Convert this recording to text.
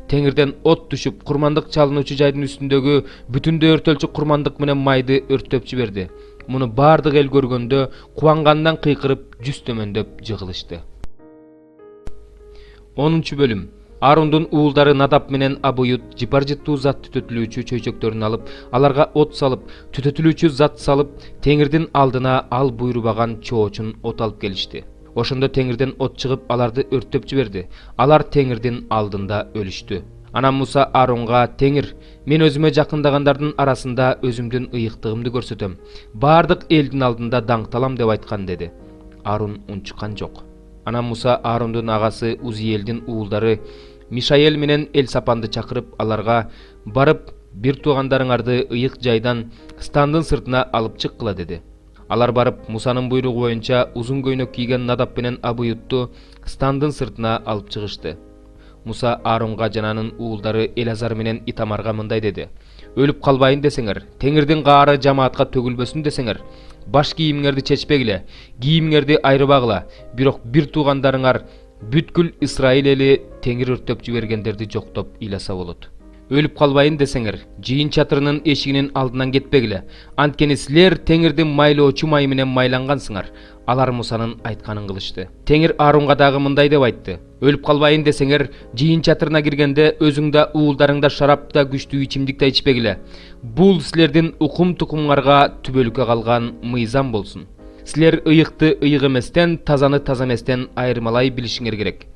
Теңирден от түшүп, курмандык чалынуучу жайдын үстүндөгү бүтүндөй өртөлчү курмандык менен майды өрттөп жиберди. Муну бардык эл көргөндө кубангандан кыйкырып, жүз төмөндөп жыгылышты. 10-бөлүм. Арундун уулдары Надап менен Абуют жыпар жыттуу зат түтөтүлүүчү чөйчөктөрүн алып, аларга от салып, түтөтүлүүчү зат салып, Теңирдин алдына ал буйрубаган чоочун от алып келишти. Ошондо Теңирден от чыгып, аларды өрттөп жиберди. Алар Теңирдин алдында өлүштү. Анан Муса Аронга: «Теңир, мен өзүмө жакындагандардын арасында өзүмдүн ыйыктыгымды көрсөтөм. Бардык элдин алдында даңкталам» деп айткан деди. Арун унчуккан жок. Анан Муса Арундун агасы Узиелдин уулдары Мишаэл менен Элсапанды чакырып, аларга: «Барып, бир туугандарыңарды ыйык жайдан стандын сыртына алып чыккыла» деди. Алар барып, Мусанын буйругу боюнча узун көйнөк кийген Надап менен Абуютту стандын сыртына алып чыгышты. Муса Аронга жана анын уулдары Элазар менен Итамарга мындай деди: «Өлүп калбайын десеңер, Теңирдин каары жамаатка төгүлбөсүн десеңер, баш кийимиңерди чечпегиле, кийимиңерди айрыбагыла, бирок бир туугандарыңар бүткүл Исраил эли Теңир өрттөп жибергендерди жоктоп ыйласа болот. Өлүп калбайын десеңер, жыйын чатырынын эшигинин алдынан кетпегиле, анткени силер Теңирдин майлоочу майы менен майлангансыңар». Алар Мусанын айтканын кылышты. Теңир Арунга дагы мындай деп айтты: «Өлүп калбайын десеңер, жыйын чатырына киргенде өзүң да уулдарың да шарап да күчтүү ичимдик да ичпегиле. Бул силердин укум тукумуңарга түбөлүккө калган мыйзам болсун. Силер ыйыкты ыйык эместен, тазаны таза эместен айырмалай билишиңер керек.